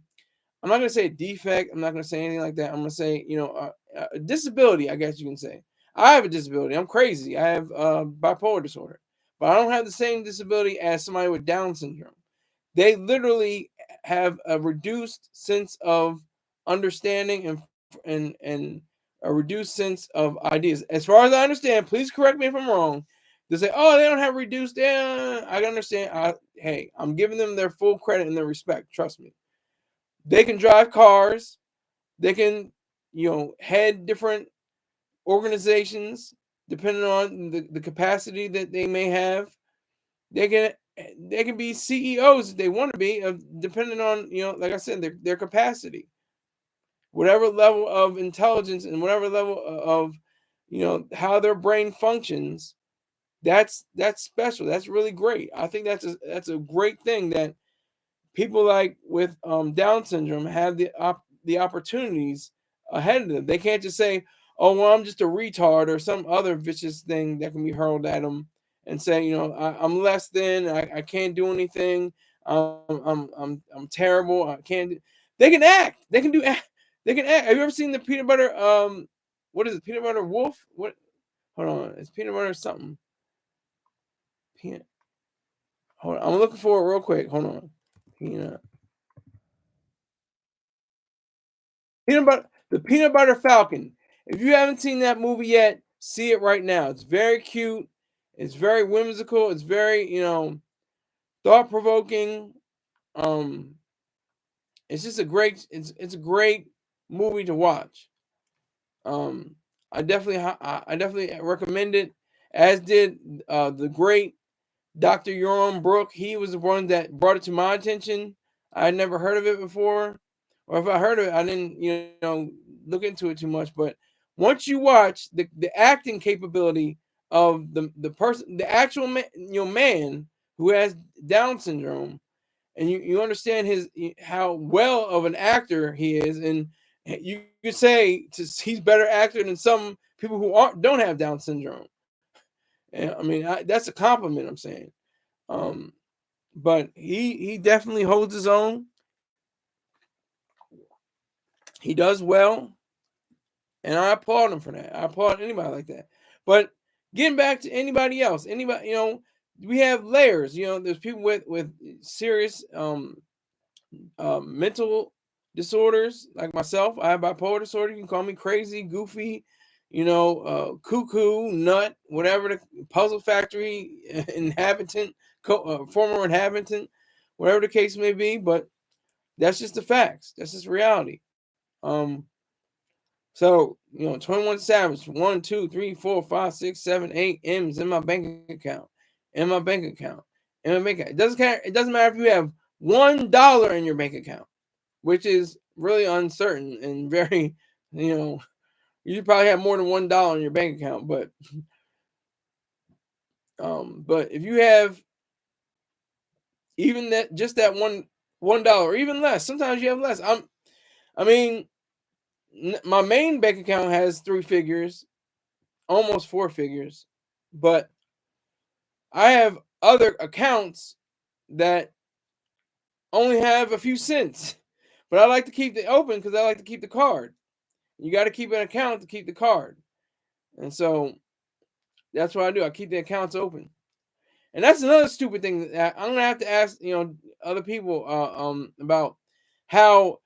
not gonna say a defect. I'm not gonna say anything like that. I'm gonna say, a disability. I guess you can say. I have a disability. I'm crazy. I have bipolar disorder, but I don't have the same disability as somebody with Down syndrome. They literally have a reduced sense of understanding and a reduced sense of ideas. As far as I understand, please correct me if I'm wrong. They say, "Oh, they don't have reduced." Yeah, I understand. Hey, I'm giving them their full credit and their respect. Trust me. They can drive cars. They can, head different organizations depending on the capacity that they may have. They can they can be CEOs if they want to be, depending on, like I said, their capacity, whatever level of intelligence and whatever level of, how their brain functions. That's special. That's really great. I think that's a great thing that people like with Down syndrome have the opportunities ahead of them. They can't just say, "Oh, well, I'm just a retard" or some other vicious thing that can be hurled at them, and say, I'm less than, I can't do anything, I'm terrible, I can't. They can act. They can do. They can act. Have you ever seen the peanut butter? What is it? Peanut butter wolf? What? Hold on. It's peanut butter something. Peanut. Hold on. I'm looking for it real quick. Hold on. Peanut. The Peanut Butter Falcon. If you haven't seen that movie yet, see it right now. It's very cute. It's very whimsical. It's very, thought provoking. Um, it's just it's a great movie to watch. Um, I definitely recommend it. As did the great Dr. Yoram Brook. He was the one that brought it to my attention. I had never heard of it before, or if I heard of it, I didn't, look into it too much. But once you watch the acting capability of the person, the actual man who has Down syndrome, and you understand how well of an actor he is, and you could say he's better actor than some people who don't have Down syndrome. And I mean, that's a compliment. I'm saying. Um, but he definitely holds his own. He does well, and I applaud him for that. I applaud anybody like that. But getting back to anybody else, we have layers. There's people with serious mental disorders like myself. I have bipolar disorder. You can call me crazy, goofy, cuckoo, nut, whatever, the puzzle factory inhabitant, former inhabitant, whatever the case may be. But that's just the facts. That's just reality. So 21 Savage, 1, 2, 3, 4, 5, 6, 7, 8 M's in my bank account. In my bank account. In my bank account. It doesn't matter if you have $1 in your bank account, which is really uncertain and very, you probably have more than $1 in your bank account, but if you have even that, just that $1 or even less, sometimes you have less. I mean, my main bank account has 3 figures, almost 4 figures, but I have other accounts that only have a few cents. But I like to keep it open because I like to keep the card. You got to keep an account to keep the card. And so that's what I do. I keep the accounts open. And that's another stupid thing that I'm gonna have to ask, other people about how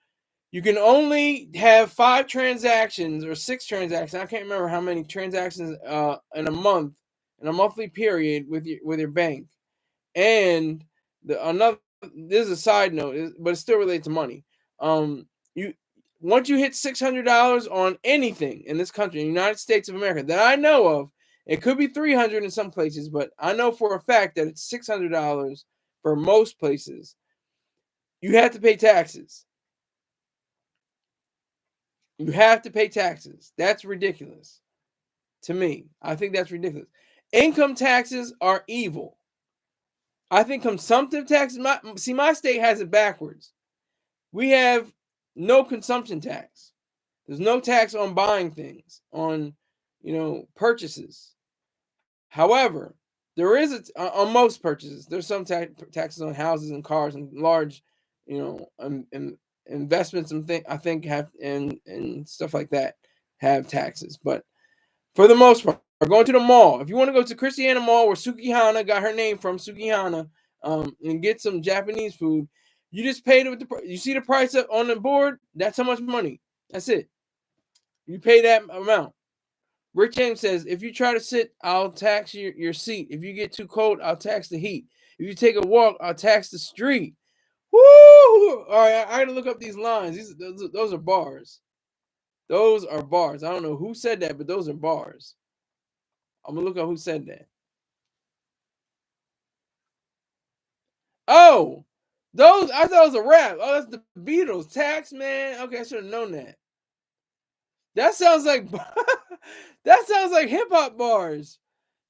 You can only have 5 transactions or 6 transactions. I can't remember how many transactions in a month, in a monthly period with your bank. And this is a side note, but it's still related to money. You Once you hit $600 on anything in this country, in the United States of America, that I know of, it could be 300 in some places, but I know for a fact that it's $600 for most places. You have to pay taxes. You have to pay taxes. That's ridiculous to me. I think that's ridiculous. Income taxes are evil. I think consumptive taxes, my state has it backwards. We have no consumption tax. There's no tax on buying things, on, purchases. However, there is on most purchases. There's some taxes on houses and cars and large, investments and I think have and stuff like that have taxes. But for the most part, going to the mall. If you want to go to Christiana Mall, where Sukihana got her name from, Sukihana, and get some Japanese food, you just paid it with you see the price up on the board. That's how much money. That's it. You pay that amount. Rick James says, if you try to sit, I'll tax your seat. If you get too cold, I'll tax the heat. If you take a walk, I'll tax the street. Woo! All right, I got to look up these lines. Those are bars. Those are bars. I don't know who said that, but those are bars. I'm going to look up who said that. Oh, I thought it was a rap. Oh, that's the Beatles. Tax Man. Okay, I should have known that. That sounds like hip hop bars.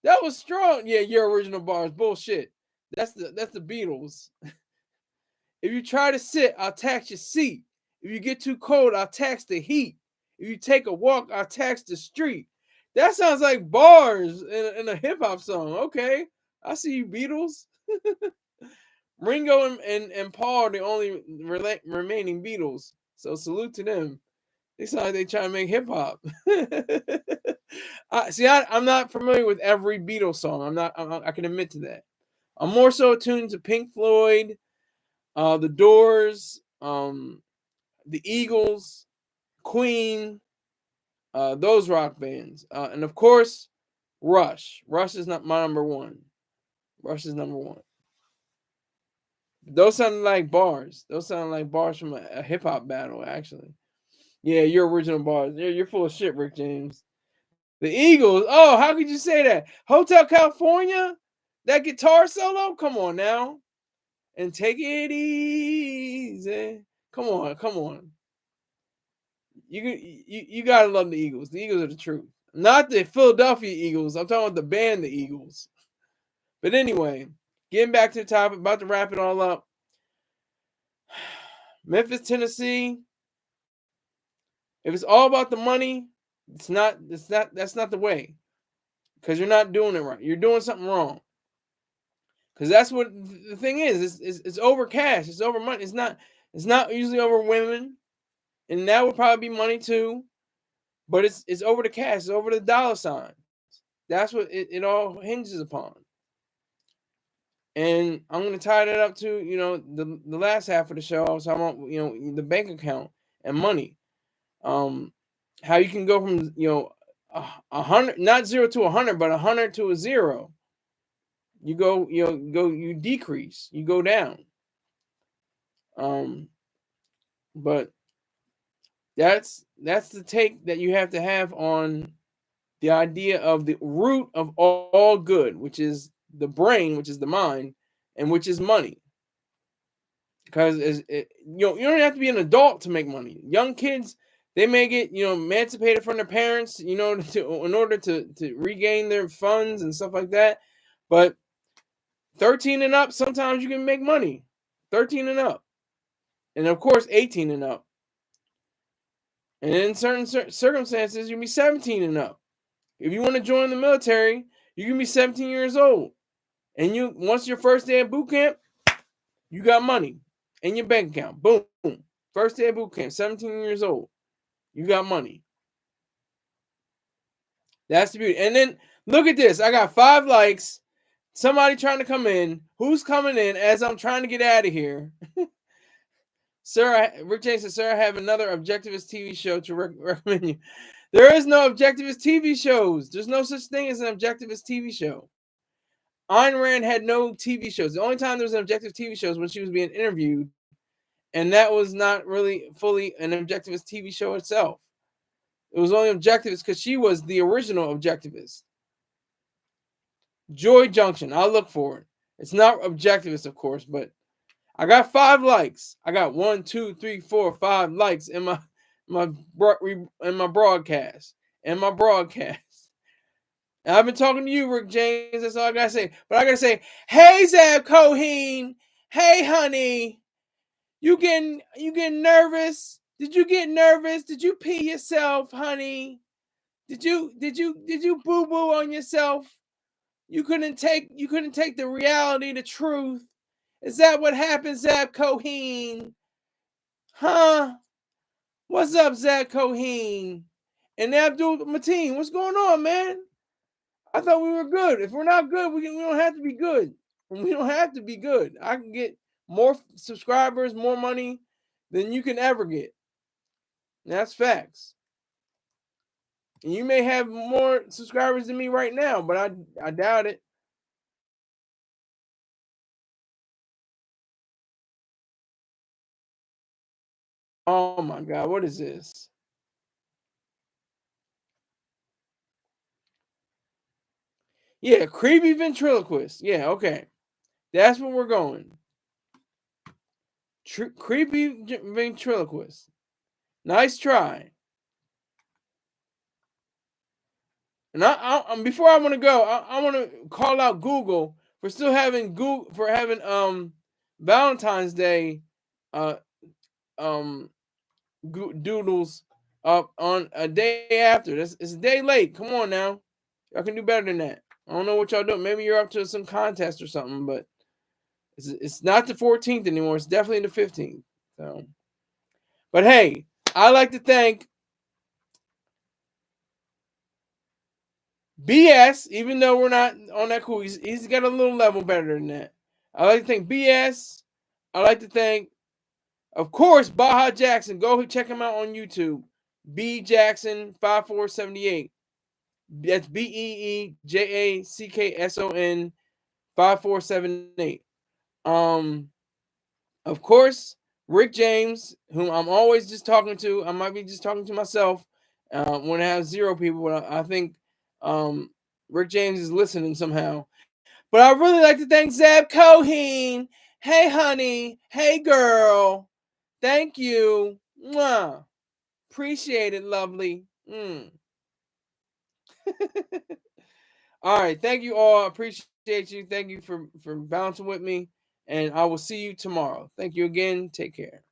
That was strong. Yeah, your original bars. Bullshit. That's the Beatles. If you try to sit, I'll tax your seat. If you get too cold, I'll tax the heat. If you take a walk, I'll tax the street. That sounds like bars in a hip hop song. Okay, I see you, Beatles. Ringo and Paul are the only remaining Beatles. So salute to them. They sound like they try to make hip hop. I'm not familiar with every Beatles song. I can admit to that. I'm more so attuned to Pink Floyd, the Doors, the Eagles, Queen, those rock bands, and of course, Rush. Rush is not my number one. Rush is number one. Those sound like bars. Those sound like bars from a hip hop battle, actually. Yeah, your original bars. You're full of shit, Rick James. The Eagles. Oh, how could you say that? Hotel California? That guitar solo? Come on now. And take it easy. Come on. You gotta love the Eagles. The Eagles are the truth. Not the Philadelphia Eagles. I'm talking about the band, the Eagles. But anyway, getting back to the topic, about to wrap it all up. Memphis, Tennessee. If it's all about the money, that's not the way. Because you're not doing it right. You're doing something wrong. Because that's what the thing is. It's over cash. It's over money. It's not usually over women. And that would probably be money too. But it's over the cash. It's over the dollar signs. That's what it all hinges upon. And I'm going to tie that up to, the last half of the show. I was talking about, the bank account and money. How you can go from, 100, not 0 to 100, but 100 to a 0. You decrease, you go down. But that's the take that you have to have on the idea of the root of all good, which is the brain, which is the mind, and which is money. Because you don't have to be an adult to make money. Young kids, they may get emancipated from their parents, in order to regain their funds and stuff like that. But 13 and up, sometimes you can make money. 13 and up, and of course 18 and up. And in certain circumstances, you can be 17 and up. If you want to join the military, you can be 17 years old. And once your first day of boot camp, you got money in your bank account. Boom. First day of boot camp, 17 years old. You got money. That's the beauty. And then look at this. I got 5 likes. Somebody trying to come in. Who's coming in as I'm trying to get out of here? Sir, Rick James says, sir, I have another objectivist TV show to recommend you. There is no objectivist TV shows. There's no such thing as an objectivist TV show. Ayn Rand had no TV shows. The only time there was an objective TV show was when she was being interviewed, and that was not really fully an objectivist TV show itself. It was only objectivist because she was the original objectivist. Joy Junction. I'll look for it. It's not objectivist, of course, but I got 5 likes. I got 1, 2, 3, 4, 5 likes in my broadcast. And I've been talking to you, Rick James. That's all I gotta say. But I gotta say, hey, Zab Coheen. Hey, honey. You getting nervous? Did you get nervous? Did you pee yourself, honey? Did you boo boo on yourself? You couldn't take the reality, the truth. Is that what happened, Zab Coheen? Huh? What's up, Zab Coheen? And Abdul Mateen, what's going on, man? I thought we were good. If we're not good, we don't have to be good. We don't have to be good. I can get more subscribers, more money than you can ever get. That's facts. And you may have more subscribers than me right now, but I doubt it. Oh my God, what is this? Yeah, creepy ventriloquist. Yeah, okay. That's where we're going. Creepy ventriloquist. Nice try. And before I want to go, I want to call out Google for still having Valentine's Day doodles up on a day after. It's a day late. Come on now. Y'all can do better than that. I don't know what y'all doing. Maybe you're up to some contest or something, but it's not the 14th anymore. It's definitely the 15th. So, but hey, I like to thank BS, even though we're not on that cool. He's got a little level better than that. I like to thank BS. I like to thank, of course, Baja Jackson. Go check him out on YouTube. B Jackson 5478. That's BEEJACKSON 5478. Of course, Rick James, whom I'm always just talking to. I might be just talking to myself when I have 0 people. But I think Rick James is listening somehow. But I really like to thank Zab Coheen. Hey, honey. Hey, girl. Thank you. Mwah. Appreciate it, lovely. All right. Thank you all. I appreciate you. Thank you for bouncing with me. And I will see you tomorrow. Thank you again. Take care.